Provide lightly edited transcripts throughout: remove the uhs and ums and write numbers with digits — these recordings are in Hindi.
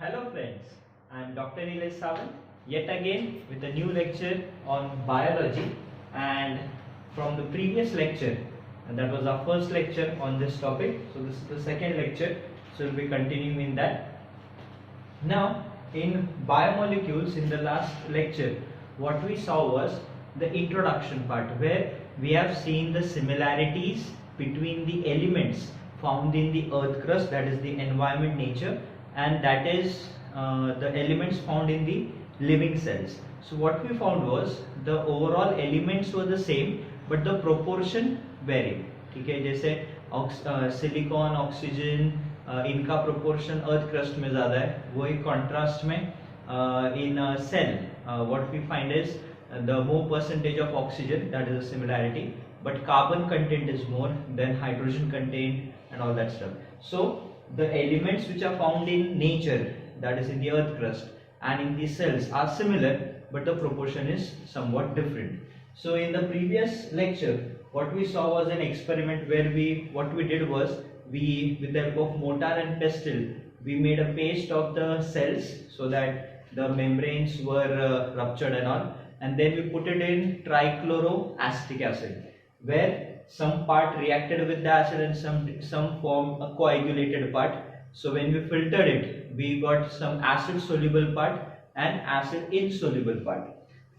Hello friends, I am Dr. Nilesh Sawant yet again with a new lecture on biology, and from the previous lecture, and that was our first lecture on this topic, so this is the second lecture, so we'll be continuing in that. Now in biomolecules, in the last lecture what we saw was the introduction part, where we have seen the similarities between the elements found in the earth crust, that is the environment nature, and that is the elements found in the living cells. So what we found was the overall elements were the same but the proportion varied. ठीक है, जैसे सिलिकॉन, ऑक्सीजन, इनका प्रोपोर्शन अर्थ क्रस्ट में ज्यादा है, वही कॉन्ट्रास्ट में in cell what we find is the more percentage of oxygen, that is a similarity, but carbon content is more than hydrogen content and all that stuff. So the elements which are found in nature, that is in the earth crust and in the cells, are similar but the proportion is somewhat different. So in the previous lecture what we saw was an experiment where what we did was we, with the help of mortar and pestle, we made a paste of the cells so that the membranes were ruptured and all, and then we put it in trichloroacetic acid, where some part reacted with the acid and some form a coagulated part. So when we filtered it, we got some acid soluble part and acid insoluble part.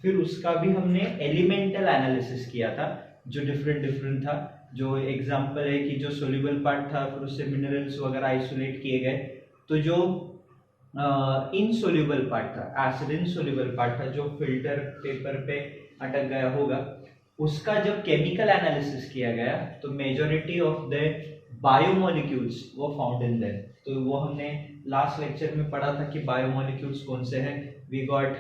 फिर उसका भी हमने एलिमेंटल एनालिसिस किया था, जो डिफरेंट था. जो एग्जांपल है कि जो सोल्यूबल पार्ट था, फिर उससे मिनरल्स वगैरह आइसोलेट किए गए. तो जो इनसोल्यूबल पार्ट था, एसिड इनसोल्यूबल पार्ट था, जो फिल्टर पेपर पे अटक गया होगा, उसका जब केमिकल एनालिसिस किया गया तो मेजॉरिटी ऑफ द बायोमोलिक्यूल्स वो फाउंड इन देयर. तो वो हमने लास्ट लेक्चर में पढ़ा था कि बायोमोलिक्यूल्स कौन से हैं. We got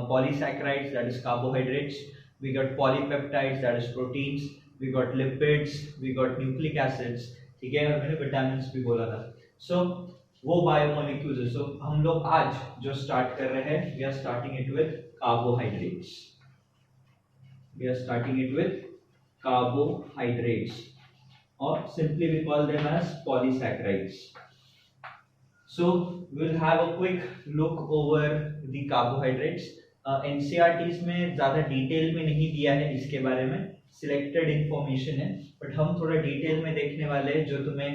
polysaccharides, that is carbohydrates, we got polypeptides, that is proteins, we got lipids, we got nucleic acids. ठीक है, और मैंने विटामिन्स भी बोला था. सो वो बायोमोलिक्यूल्स है. सो हम लोग आज जो स्टार्ट कर रहे हैं, we are starting it with carbohydrates. We are starting it with carbohydrates, or simply we call them as polysaccharides. So we will have a quick look over the carbohydrates. NCERTs में ज़्यादा डिटेल में नहीं दिया है इसके बारे में, सिलेक्टेड इंफॉर्मेशन है, बट हम थोड़ा डिटेल में देखने वाले हैं, जो तुम्हें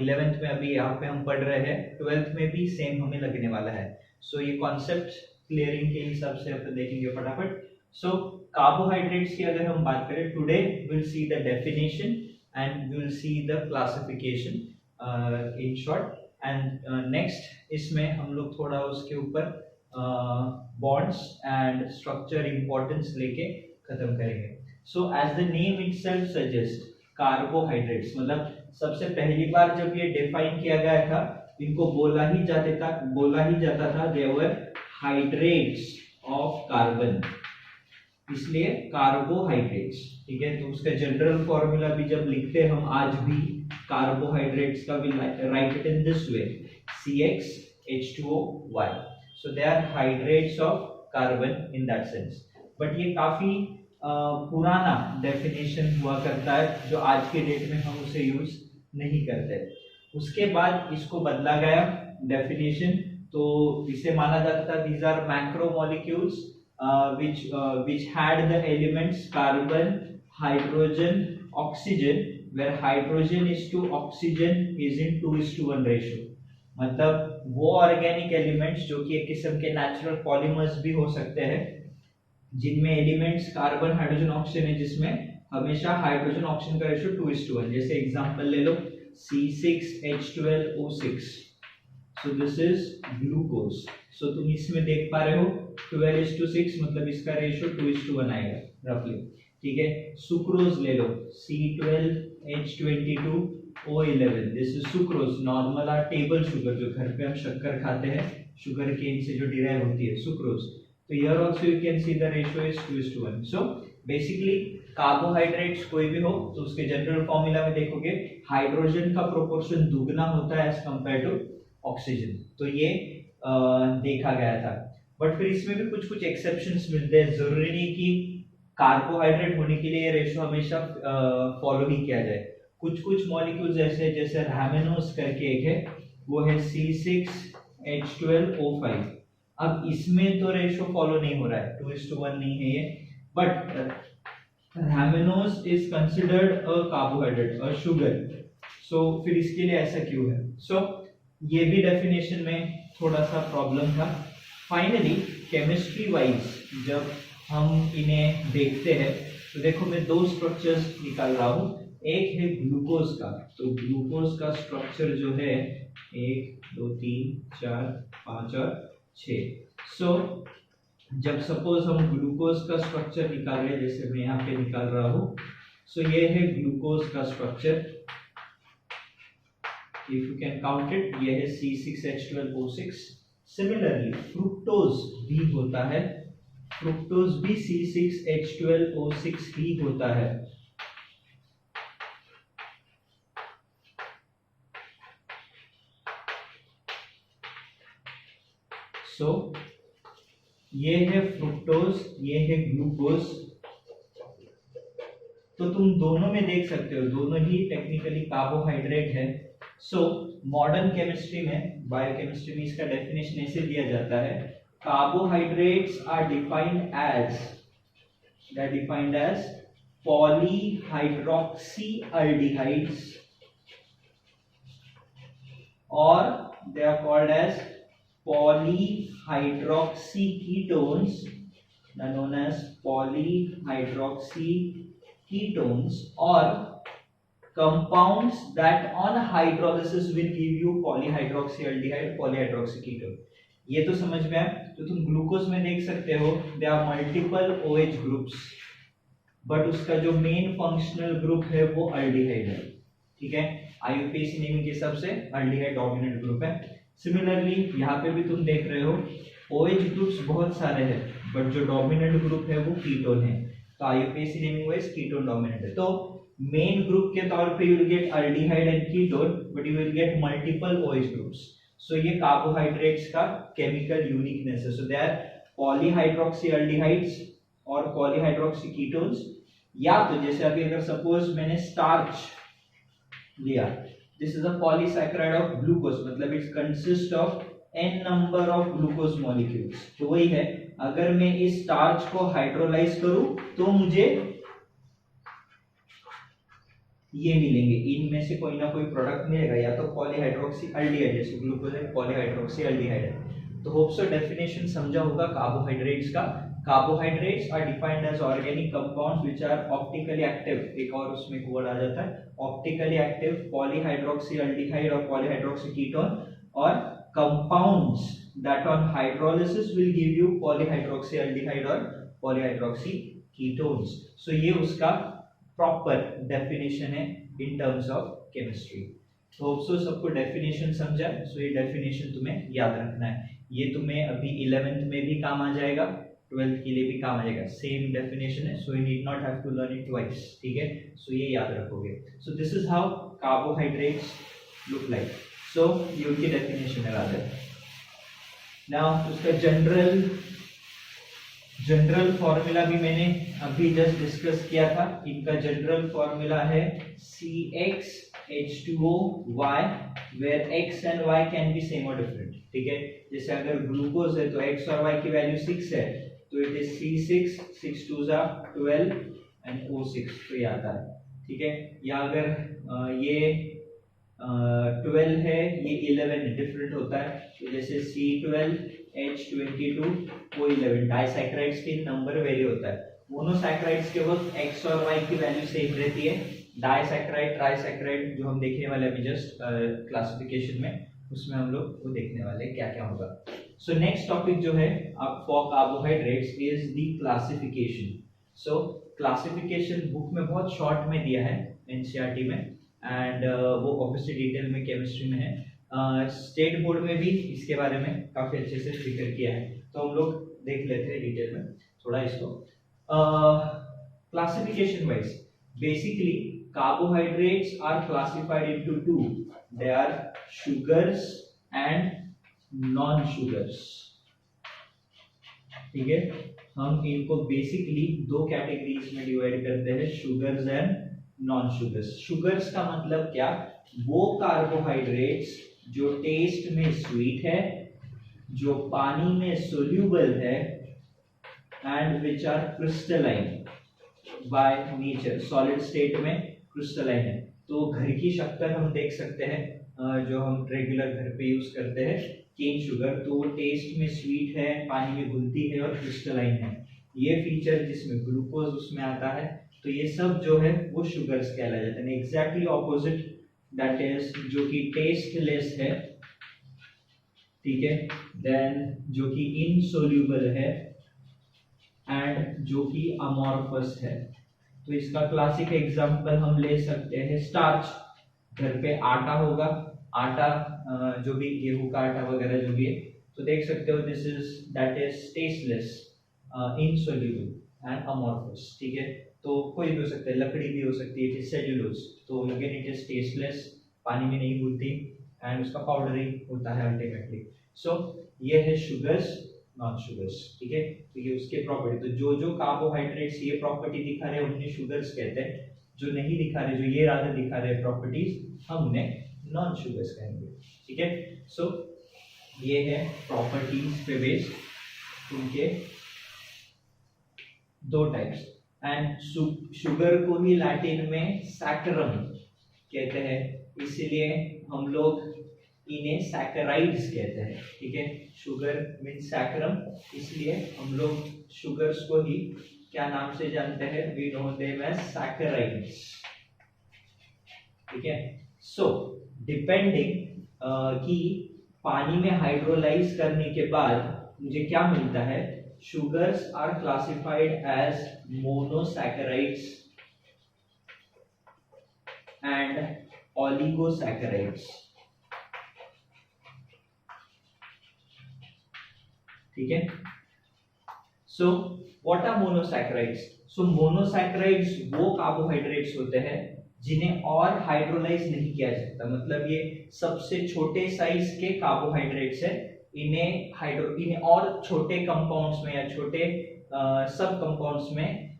11th में अभी यहाँ पे हम पढ़ रहे हैं, 12th में भी सेम हमें लगने वाला है. सो ये कॉन्सेप्ट क्लियरिंग के हिसाब से अपन देखेंगे फटाफट. सो कार्बोहाइड्रेट्स की अगर हम बात करें, today will see the definition and we will see the classification in short, and next इसमें हम लोग थोड़ा उसके ऊपर bonds and structure importance लेके खत्म करेंगे. So as the name itself suggests, carbohydrates मतलब सबसे पहली बार जब ये define किया गया था, इनको बोला ही जाता था they were hydrates of carbon, इसलिए कार्बोहाइड्रेट्स. ठीक है, तो उसका जनरल फॉर्मूला भी जब लिखते हैं हम आज भी कार्बोहाइड्रेट्स का, भी write it in this way, CxH2O. So they are hydrates of carbon in that sense. But ये काफी पुराना डेफिनेशन हुआ करता है, जो आज के डेट में हम उसे यूज नहीं करते. उसके बाद इसको बदला गया डेफिनेशन, तो इसे माना जाता था these are macromolecules which had the elements carbon, hydrogen, oxygen, where hydrogen is to oxygen is in 2:1 ratio. मतलब वो ऑर्गेनिक एलिमेंट्स जो कि एक किस्म के नेचुरल पॉलीमर्स भी हो सकते हैं, जिनमें एलिमेंट्स कार्बन, हाइड्रोजन, ऑक्सीजन है, जिसमें हमेशा हाइड्रोजन ऑक्सीजन का रेशियो 2:1. जैसे एग्जांपल ले लो C6H12O6. So this is glucose. So तुम इसमें देख पा रहे हो 12:6, मतलब इसका रेशियो 2:1 आएगा रफली. ठीक है, सुक्रोज ले लो C12H22O11. This is sucrose. Normal or table sugar, जो घर पे हम शक्कर खाते हैं, शुगर केन से जो डिराइव होती है, सुक्रोज. तो here also you can see the ratio is 2:1. So basically carbohydrates कोई भी हो तो उसके जनरल फॉर्मूला में देखोगे हाइड्रोजन का प्रोपोर्शन दुगना होता है एज कंपेयर टू ऑक्सीजन. तो ये देखा गया था. बट फिर इसमें भी कुछ एक्सेप्शंस मिलते हैं. जरूरी नहीं कि कार्बोहाइड्रेट होने के लिए ये रेशियो हमेशा फॉलो ही किया जाए. कुछ मॉलिक्यूल्स ऐसे, जैसे रैमिनोज करके एक है, वो है C6 H12O5। अब इसमें तो रेशो फॉलो नहीं हो रहा है, 2:1 नहीं है ये, but raffinose is considered a carbohydrate और शुगर, सो फिर इसके लिए ऐसा क्यों है? सो ये भी डेफिनेशन में थोड़ा सा प्रॉब्लम था। फाइनली केमिस्ट्री वाइज जब हम इन्हें देखते हैं तो देखो मैं दो स्ट्रक्चर्स निकाल रहा हूँ। एक है ग्लूकोज का, तो ग्लूकोज का स्ट्रक्चर जो है 1 2 3 4 5 और 6। सो जब सपोज हम ग्लूकोज का स्ट्रक्चर निकाल रहे हैं, जैसे मैं यहाँ पे निकाल रहा हूँ, सो ये है ग्लूकोज का structure. If you can count it, ये है C6H12O6। सिमिलरली फ्रुक्टोज भी होता है, फ्रुक्टोज भी C6H12O6 ही होता है। सो ये है फ्रुक्टोज, ये है ग्लूकोज। तो तुम दोनों में देख सकते हो, दोनों ही टेक्निकली कार्बोहाइड्रेट है। सो मॉडर्न केमिस्ट्री में, बायोकेमिस्ट्री में इसका डेफिनेशन ऐसे दिया जाता है, carbohydrates are defined as polyhydroxyaldehydes or they are called as polyhydroxyketones, known as polyhydroxyketones, or compounds that on hydrolysis will give you polyhydroxyaldehyde, polyhydroxyketone। ये तो समझ में आया। तो तुम ग्लूकोज में देख सकते हो they are multiple OH groups, but उसका जो मेन फंक्शनल ग्रुप है वो अल्डिहाइड है, ठीक है। IUPAC नेमिंग के हिसाब से अल्डिहाइड डोमिनेंट ग्रुप है। सिमिलरली यहाँ पे भी तुम देख रहे हो OH ग्रुप्स बहुत सारे हैं, बट जो डोमिनेंट ग्रुप है वो कीटोन है, तो IUPAC naming wise ketone dominant है। तो मेन ग्रुप के तौर पे you will get aldehyde and ketone, but you will get multiple OH groups. So ये कार्बोहाइड्रेट्स का केमिकल यूनिकनेस है। सो दे आर पॉलीहाइड्रोक्सीअल्डिहाइड्स और पॉलीहाइड्रोक्सीकीटोन्स। या तो जैसे अभी अगर सपोज मैंने स्टार्च लिया, this is a polysaccharide of glucose, मतलब it consist of n number of glucose molecules. तो वही है, अगर मैं इस स्टार्च को हाइड्रोलाइज करूं तो मुझे ये मिलेंगे, इनमें से कोई ना कोई प्रोडक्ट मिलेगा, या तो पॉलीहाइड्रोक्सीअल्डिहाइड, जैसे ग्लूकोज है पॉलीहाइड्रोक्सीअल्डिहाइड है। तो होप सो डेफिनेशन समझा होगा कार्बोहाइड्रेट्स का। Carbohydrates are defined as organic compounds which are optically active, एक और उसमें एक वर्ड आ जाता है ऑप्टिकली एक्टिव, पॉलीहाइड्रोक्सीअल्डिहाइड और पॉलीहाइड्रोक्सीकीटोन, और compounds that on hydrolysis will give you polyhydroxyaldehyde और पॉलीहाइड्रोक्सीकीटोन्स। सो ये उसका प्रॉपर डेफिनेशन है इन टर्म्स ऑफ केमिस्ट्री। तो होप सो सबको डेफिनेशन समझा। सो ये डेफिनेशन तुम्हें याद रखना है, ये तुम्हें अभी 11th में भी काम आ जाएगा, 12th के लिए भी काम आ जाएगा, सेम डेफिनेशन है। So you need not have to learn it twice, ठीक है। सो ये याद रखोगे। So this is how carbohydrates look like. So ये उनकी डेफिनेशन है रादर। नाउ उसका जनरल फॉर्मूला भी मैंने अभी जस्ट डिस्कस किया था। इनका जनरल फॉर्मूला है CxH2O(y), where x and y can be same or different, ठीक है। जैसे अगर ग्लूकोज है तो x और y की वैल्यू 6 है, तो it is C6, 6 2 12 and O6, तो ये आता है, ठीक है। या अगर ये 12 है, ये 11 डिफरेंट होता है, तो जैसे C12H22 वो 11, डाइसैकराइड्स के नंबर वेरी होता है। मोनोसैकराइड्स के वक्त x और y की वैल्यू सेम रहती है। डाइसैकराइड, ट्राइसैकराइड जो हम देखने वाले अभी जस्ट क्लासिफिकेशन में, उसमें हम लोग वो देखने वाले क्या क्या होगा। सो नेक्स्ट टॉपिक जो है आप for carbohydrates is the classification. So classification book में बहुत शॉर्ट में दिया है एनसीईआरटी में, एंड वो ऑब्वियसली डिटेल में केमिस्ट्री में है। स्टेट बोर्ड में भी इसके बारे में काफी अच्छे से जिक्र किया है, तो हम लोग देख लेते हैं डिटेल में थोड़ा इसको। Classification wise basically carbohydrates are classified into two, they are sugars and non sugars, ठीक है। हम इनको बेसिकली दो कैटेगरीज में डिवाइड करते हैं, sugars and non sugars. Sugars का मतलब क्या, वो कार्बोहाइड्रेट्स जो टेस्ट में स्वीट है जो पानी में सोल्यूबल है and which are crystalline by nature, solid state में क्रिस्टलाइन है। तो घर की शक्कर हम देख सकते हैं, जो हम रेगुलर घर पे यूज करते हैं केन शुगर, तो वो टेस्ट में स्वीट है, पानी में घुलती है और क्रिस्टलाइन है। ये फीचर जिसमें ग्लूकोज उसमें आता है, तो ये सब जो है वो शुगर्स कहलाए जाते हैं। एग्जैक्टली ऑपोजिट दैट इज जो कि टेस्टलेस है, ठीक है, देन जो कि इनसोल्यूबल है एंड जो कि अमॉर्फस है। तो इसका क्लासिक एग्जांपल हम ले सकते हैं स्टार्च। घर पे आटा होगा, आटा जो भी गेहूं का आटा वगैरह जो भी है, तो देख सकते हो this is that is tasteless, insoluble and amorphous, ठीक है। तो कोई भी हो सकता है, लकड़ी भी हो सकती है, सेल्यूलोज, तो अगेन इट इज टेस्टलेस, पानी में नहीं घुलती एंड उसका पाउडरी होता है अल्टीमेटली। सो ये है शुगर्स, नॉन शुगर्स, ठीक है। तो ये उसके प्रॉपर्टी, तो जो जो कार्बोहाइड्रेट्स ये प्रॉपर्टी दिखा रहे हैं उन्हें शुगर्स कहते हैं, जो नहीं दिखा रहे, जो ये राधे दिखा रहे प्रॉपर्टीज, हम उन्हें नॉन शुगर्स कहेंगे, ठीक है। सो ये है प्रॉपर्टीज पे बेस्ड उनके दो टाइप्स। एंड शुगर को ही लैटिन में सैकरम कहते हैं, इसलिए हम लोग इन्हें सैकराइड्स कहते हैं, ठीक है। शुगर मीन सैकरम, इसलिए हम लोग शुगर्स को ही क्या नाम से जानते हैं, we know them as saccharides, ठीक है। सो डिपेंडिंग कि पानी में हाइड्रोलाइज करने के बाद मुझे क्या मिलता है, sugars are classified as monosaccharides and oligosaccharides, ठीक है। So what are monosaccharides? So monosaccharides वो कार्बोहाइड्रेट्स होते हैं जिन्हें और हाइड्रोलाइज नहीं किया जाता, मतलब ये सबसे छोटे साइज के कार्बोहाइड्रेट्स है, इन्हें और छोटे कंपाउंड्स में या छोटे सब कंपाउंड्स में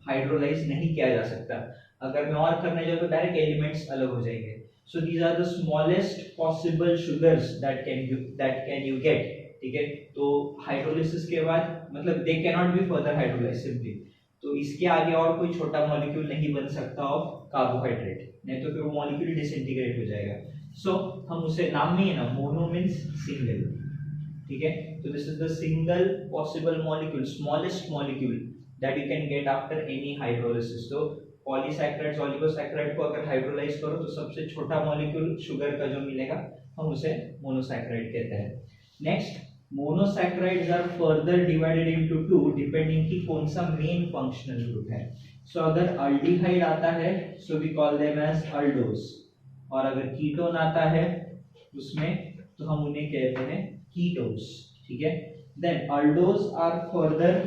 हाइड्रोलाइज नहीं किया जा सकता। अगर मैं और करने जाऊँ तो डायरेक्ट एलिमेंट्स अलग हो जाएंगे। So these are the smallest possible sugars that can you get, ठीक है। तो हाइड्रोलिसिस के बाद मतलब they cannot be further hydrolyse simply, तो इसके आगे और कोई छोटा मॉलिक्यूल नहीं बन सकता ऑफ कार्बोहाइड्रेट, नहीं तो फिर वो मॉलिक्यूल डिसइंटीग्रेट हो जाएगा। सो हम उसे नाम में है ना, मोनो मींस सिंगल, ठीक है। तो this is the single possible molecule, smallest molecule that you can get after any hydrolysis. तो पॉलीसैकराइड्स, ओलिगोसैकराइड को अगर हाइड्रोलाइज करो तो सबसे छोटा मॉलिक्यूल शुगर का जो मिलेगा हम उसे मोनोसैकराइड कहते हैं। Next, monosaccharides are further divided into two depending कि कौन सा मेन फंक्शनल ग्रुप है। सो अगर अल्डिहाइड आता है so we call them as aldose, और अगर कीटोन आता है उसमें तो हम उन्हें कहते हैं कीटोस, ठीक है। देन अल्डोस आर फर्दर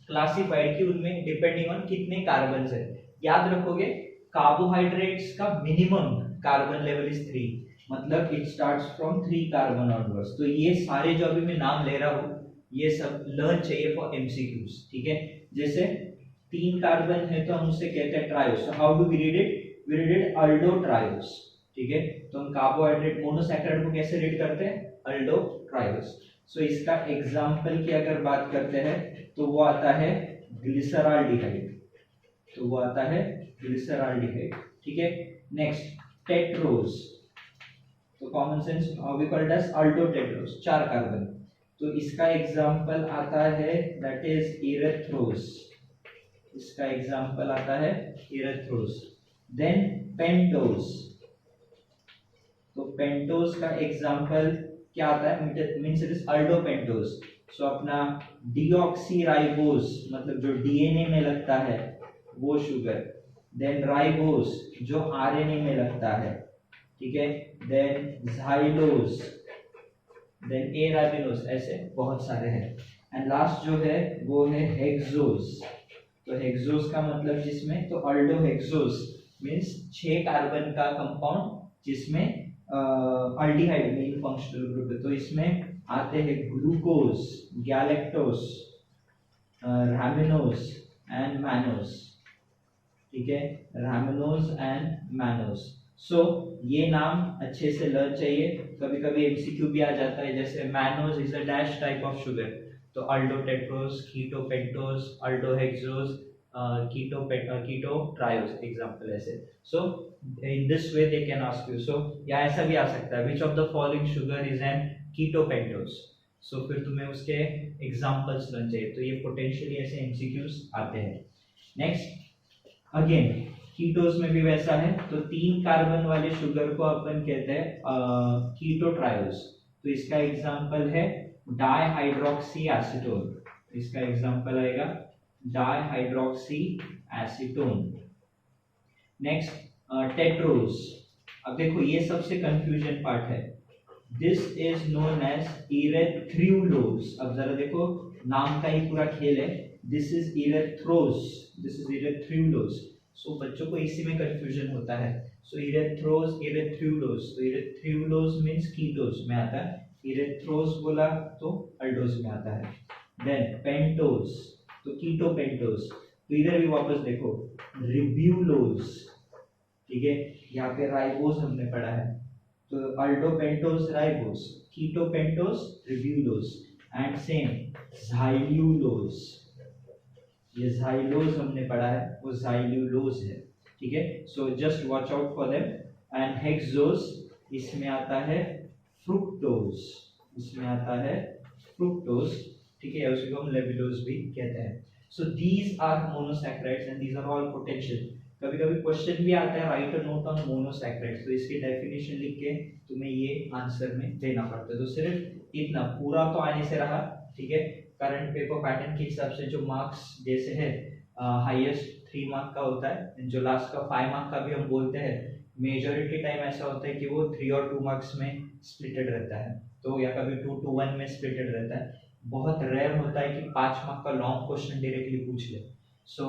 क्लासिफाइड कि उनमें डिपेंडिंग ऑन कितने कार्बन है। याद रखोगे कार्बोहाइड्रेट्स का मिनिमम कार्बन लेवल इज 3, मतलब it starts from 3 carbon onwards. तो ये सारे जो अभी मैं नाम ले रहा हूँ ये सब लर्न चाहिए फॉर एमसीक्यूज, ठीक है। जैसे 3 कार्बन है तो हम उसे कहते हैं triose. So how do we read it? We read it aldo triose, ठीक है। तो हम कार्बोहाइड्रेट मोनोसैकराइड को कैसे रीड करते हैं? अल्डो ट्रायोस। सो इसका एग्जांपल की अगर बात करते हैं तो वो आता है ग्लिसरॉल्डिहाइड, तो वो आता है ग्लिसरॉल्डिहाइड, ठीक है। नेक्स्ट टेट्रोस, तो common sense how we call it as aldotetrose, 4 carbon, तो इसका एग्जांपल आता है दैट इज इरेथ्रोस, इसका एग्जांपल आता है इरेथ्रोस। देन पेंटोस, तो पेंटोस का एग्जांपल क्या आता है? Means it is aldopentose. So अपना डीऑक्सीराइबोस मतलब जो डीएनए में लगता है वो शुगर, देन राइबोस जो आरएनए में लगता है, ठीक है, देन झाइलोस, देन एराबिनोस, ऐसे बहुत सारे हैं। एंड लास्ट जो है वो है हेक्सोस। तो हेक्सोस का मतलब जिसमें, तो अल्डो हेक्सोस मींस 6 कार्बन का कंपाउंड जिसमें अल्डिहाइड मेन फंक्शनल ग्रुप है। तो इसमें आते हैं ग्लूकोज, गैलेक्टोस, रामिनोस एंड मैनोस, ठीक है, रामिनोस एंड मैनोस। सो ये नाम अच्छे से लर्न चाहिए, कभी कभी एमसीक्यू भी आ जाता है, जैसे mannose is a dash type of sugar, तो aldotetrose, ketopentose, aldohexose, keto triose example ऐसे. So in this way they can ask you. So या ऐसा भी आ सकता है, which of the following sugar is an ketopentose. So फिर तुम्हें उसके एग्जांपल्स लर्न चाहिए, तो ये पोटेंशियली ऐसे एमसीक्यूज आते हैं. नेक्स्ट अगेन कीटोस में भी वैसा है, तो 3 कार्बन वाले शुगर को अपन कहते हैं कीटो ट्रायोज. तो इसका एग्जांपल है डाइहाइड्रोक्सी एसीटोन. इसका एग्जांपल आएगा डाइहाइड्रोक्सी एसीटोन. Next tetrose. अब देखो ये सबसे कंफ्यूजन पार्ट है. This is known as erythrulose. अब जरा देखो नाम का ही पूरा खेल है. This is erythrose, this is erythrulose. So बच्चों को इसी में कंफ्यूजन होता है. सो इरेथ्रोज, इरेथ्रियोलोज. तो इरेथ्रियोलोज मींस कीटोज में आता है, इरेथ्रोज बोला तो अल्डोज में आता है. देन पेंटोज, तो कीटोपेंटोज. तो इधर भी वापस देखो रिब्यूलोज. ठीक है, यहाँ पे राइबोज हमने पढ़ा है, तो अल्डोपेंटोज राइबोज, कीटोपेंटोज रिब्यूलोज. एंड सेम ज़ाइल्यूलोज, ये ज़ाइलोज हमने पढ़ा है, वो ज़ाइल्यूलोज है. ठीक है, so just watch out for them. And hexose, इसमें आता है फ्रुक्टोज, इसमें आता है फ्रुक्टोज. ठीक है, उसी को हम लेविलोज भी कहते हैं. So these are monosaccharides and these are all potential. कभी कभी क्वेश्चन भी आता है write a note on monosaccharides, तो इसकी डेफिनेशन लिख के तुम्हें ये आंसर में देना पड़ता है. तो सिर्फ इतना पूरा तो आने से रहा. ठीक है, करंट पेपर पैटर्न के हिसाब से जो मार्क्स जैसे है हाईएस्ट 3 मार्क का होता है, जो लास्ट का 5 मार्क का भी हम बोलते हैं, मेजॉरिटी टाइम ऐसा होता है कि वो 3 और 2 मार्क्स में स्प्लिटेड रहता है, तो या कभी 2 to 1 में स्प्लिटेड रहता है. बहुत रेयर होता है कि 5 मार्क का लॉन्ग क्वेश्चन डायरेक्टली पूछ ले. सो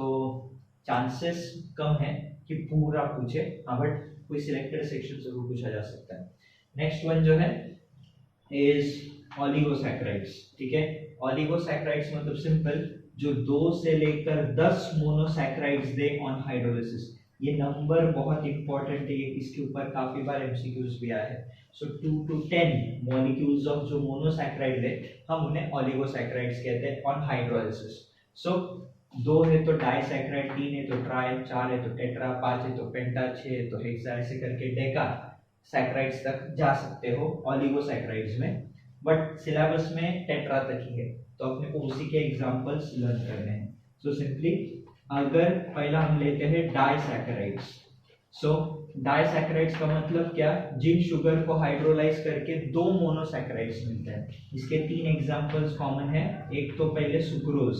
चांसेस कम है कि पूरा पूछे, हाँ, बट कोई सिलेक्टेड सेक्शन जरूर पूछा जा सकता है. नेक्स्ट वन जो है इज ओलिगोसैकेराइड्स. ठीक है, ओलिगोसैकेराइड्स मतलब सिंपल, जो 2 से लेकर 10 मोनोसैकेराइड्स दे ऑन हाइड्रोलिसिस. ये नंबर बहुत इंपॉर्टेंट है, इसके ऊपर काफी बार एमसीक्यूज भी आए हैं. सो 2 to 10 मॉलिक्यूल्स ऑफ जो मोनोसैकेराइड है, हम उन्हें ओलिगोसैकेराइड्स कहते हैं ऑन हाइड्रोलिसिस. सो 2 है तो डाइसैकेराइड, 3 है तो ट्राई, 4 है तो टेट्रा, 5 है तो पेंटा, 6 है तो हेक्सा, ऐसे करके डेका सैकेराइड्स तक जा सकते हो ओलिगोसैकेराइड्स में. बट सिलेबस में टेट्रा तक ही है, तो अपने उसी के एग्जांपल्स लर्न करने हैं. सो सिंपली अगर पहला हम लेते हैं डाइसैकेराइड्स. सो डाइसैकेराइड्स का मतलब क्या, जिन शुगर को हाइड्रोलाइज करके 2 मोनोसैकेराइड्स मिलते हैं. इसके 3 एग्जांपल्स कॉमन है. एक तो पहले सुक्रोज,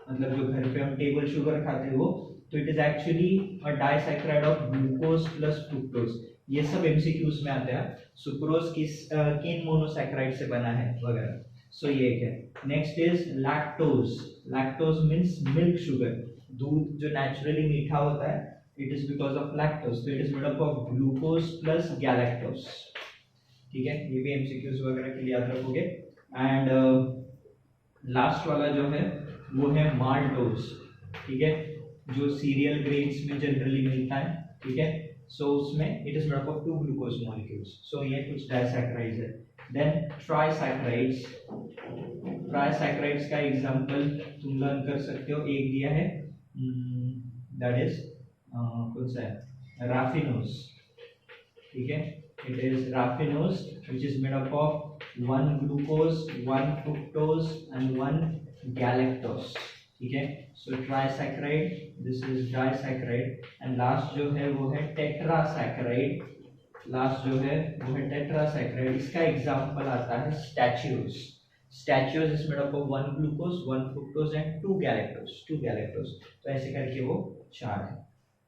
मतलब जो घर पे हम टेबल शुगर खाते हैं वो, तो it is actually a disaccharide of glucose plus fructose. ये सब एमसीक्यूज में आते हैं. सुक्रोज किन मोनोसैकेराइड से बना है वगैरह. सो ये एक है. Next is lactose. Lactose means milk sugar. दूध जो नेचुरली मीठा होता है, it is because of lactose. तो it is made up of glucose plus galactose. ठीक है, ये भी एमसीक्यूज वगैरह के लिए याद रखोगे. एंड लास्ट वाला जो है वो है माल्टोज. ठीक है, जो सीरियल ग्रेन्स में जनरली मिलता है. ठीक है, सो उसमें it is made up of 2 glucose molecules. So ये कुछ डाइसैकेराइड्स है. देन ट्राइसैकेराइड्स. ट्राइसैकेराइड्स का एग्जांपल तुम लर्न कर सकते हो, एक दिया है, दैट इज कौन सा है, राफिनोज. ठीक है, it is raffinose which is made up of 1 glucose, 1 fructose and 1 galactose. ठीक है, so trisaccharide, this is disaccharide. And last जो है वो है टेट्रासैकेराइड. लास्ट जो है वो है टेट्रासैकेराइड. इसका एग्जांपल आता है statues. Statues is made up of 1 glucose, 1 fructose and 2 galactose. तो ऐसे करके वो 4 है.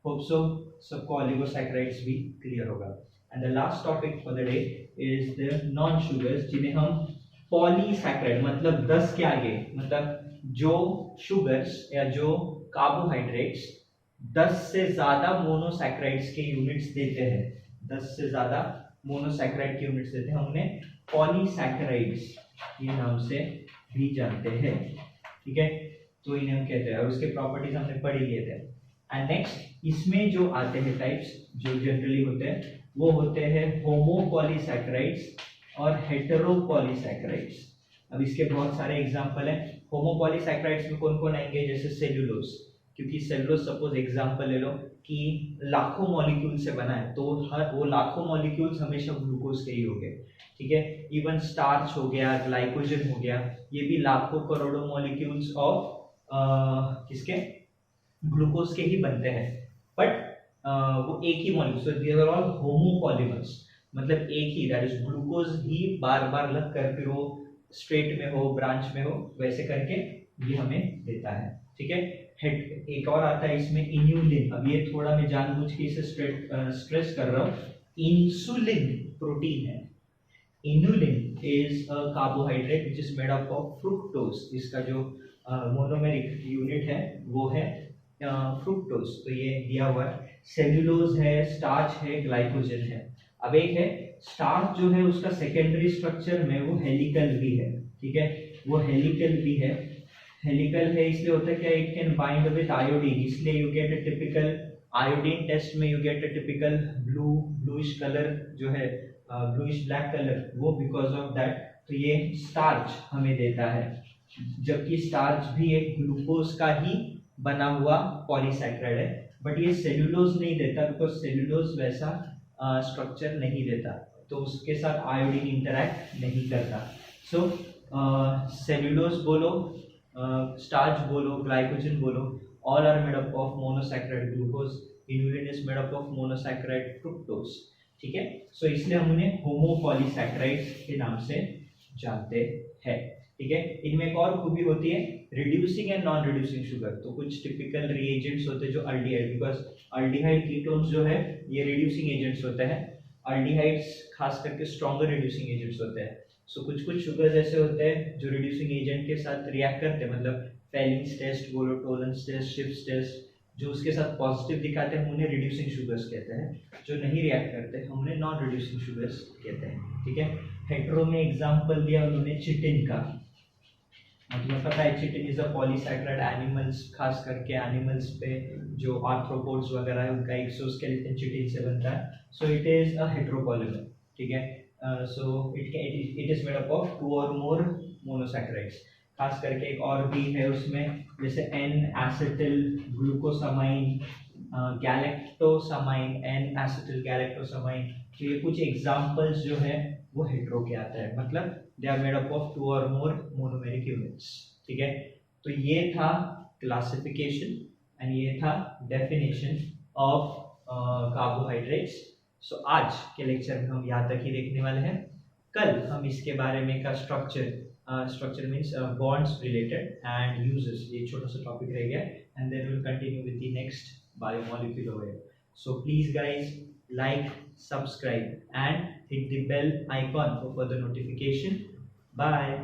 होप सो सबको ओलिगोसैकेराइड्स भी क्लियर होगा. And the last topic for the day is the non sugars, जिन्हें हम पॉलीसैकेराइड, मतलब 10 के आगे, मतलब जो शुगर्स या जो कार्बोहाइड्रेट्स 10 से ज्यादा मोनोसैकेराइड्स के यूनिट्स देते हैं, 10 से ज्यादा मोनोसैकेराइड के यूनिट्स देते हैं, हम उन्हें पॉलीसैकेराइड्स के नाम से भी जानते हैं. ठीक है, तो इन्हें हम कहते हैं, और उसके प्रॉपर्टीज हमने पढ़ ही लिए थे. एंड नेक्स्ट इसमें जो आते हैं टाइप्स जो जनरली होते हैं, वो होते हैं होमोपॉलीसैकेराइड्स और हेटेरोपॉलीसैकेराइड्स। अब इसके बहुत सारे एग्जांपल हैं। होमोपॉलीसैकेराइड्स में कौन कौन आएंगे, जैसे सेल्यूलोज, क्योंकि सेल्यूलोज सपोज एग्जांपल ले लो कि लाखों मॉलिक्यूल से बना है, तो हर वो लाखों मॉलिक्यूल्स हमेशा ग्लूकोज के ही हो गए, ठीक है। इवन स्टार्च हो गया, ग्लाइकोजन हो गया, ये भी लाखों करोड़ों मॉलिक्यूल्स ऑफ किसके, ग्लूकोज के ही बनते हैं। बट वो एक ही molecule, so these are all homopolymers, मतलब एक ही, दैट इज ग्लूकोज ही बार बार लग कर, फिर वो स्ट्रेट में हो, ब्रांच में हो, वैसे करके ये हमें देता है, ठीक है। एक और आता है इसमें इन्यूलिन। अब ये थोड़ा मैं जानबूझ के इसे स्ट्रेस कर रहा हूँ, इंसुलिन प्रोटीन है। Inulin is a carbohydrate which is made up of fructose. इसका जो मोनोमेरिक यूनिट है वो है फ्रुक्टोज, तो ये दिया हुआ है। सेल्यूलोज है, स्टार्च है, ग्लाइकोजन है। अब एक है स्टार्च जो है उसका सेकेंडरी स्ट्रक्चर में वो हेलिकल भी है, ठीक है, वो हेलिकल भी है। हेलिकल है इसलिए होता है क्या, it can bind with iodine, इसलिए you get a typical iodine test में, you get a typical bluish colour जो है, ब्लूइश ब्लैक कलर, वो बिकॉज ऑफ दैट। तो ये स्टार्च हमें देता है, जबकि स्टार्च भी एक ग्लूकोज का ही बना हुआ पॉलीसैकेराइड है, बट ये सेल्यूलोज नहीं देता, बिकॉज सेल्यूलोज वैसा स्ट्रक्चर नहीं देता, तो उसके साथ आयोडीन इंटरैक्ट नहीं करता। सो सेल्यूलोज बोलो, स्टार्च बोलो, ग्लाइकोजन बोलो, all are made up of monosaccharide glucose, inulin is made up of monosaccharide fructose, ठीक है। सो इसलिए हम उन्हें होमोपॉलीसैकेराइड्स के नाम से जानते हैं, ठीक है। इनमें एक और खूबी होती है, reducing and non reducing sugar. तो कुछ टिपिकल रिएजेंट्स होते हैं जो अल्डिहाइड, बिकॉज अल्डिहाइड कीटोन्स जो है ये रिड्यूसिंग एजेंट्स होते हैं, अल्डिहाइड्स खास करके स्ट्रॉन्गर रिड्यूसिंग एजेंट्स होते हैं। सो कुछ कुछ शुगर्स ऐसे होते हैं जो रिड्यूसिंग एजेंट के साथ रिएक्ट करते हैं, मतलब फेलिंग्स टेस्ट बोलो, टोलेंस टेस्ट, शिप्स टेस्ट, जो उसके साथ पॉजिटिव दिखाते हैं हम उन्हें रिड्यूसिंग शुगर्स कहते हैं, जो नहीं रिएक्ट करते हम उन्हें नॉन रिड्यूसिंग शुगर्स कहते हैं, ठीक है। हेटेरो में एग्जांपल दिया उन्होंने चिटिन का, मतलब पता है chitin is a polysaccharide, animals खास करके एनिमल्स पे जो आर्थ्रोपोड्स वगैरह है उनका एक्सोस्केलेटन चिटिन से बनता है, so it is a heteropolymer, ठीक है। So it is made up of 2 और मोर मोनोसैकेराइड्स। खास करके एक और भी है उसमें, जैसे N acetyl glucosamine, galactosamine, N acetyl galactosamine, तो ये कुछ एग्जांपल्स जो है वो हेटेरो के आता है, मतलब they are made up of 2 और मोर मोनोमेरिक यूनिट्स, ठीक है। तो ये था क्लासिफिकेशन एंड ये था डेफिनेशन ऑफ कार्बोहाइड्रेट्स। सो आज के लेक्चर में हम यहाँ तक ही देखने वाले हैं। कल हम इसके बारे में का structure means bonds related and uses, ये छोटा सा टॉपिक रह गया, and then will continue with the next biomolecule over here. So please guys, like, subscribe and hit the bell icon for further notification. Bye.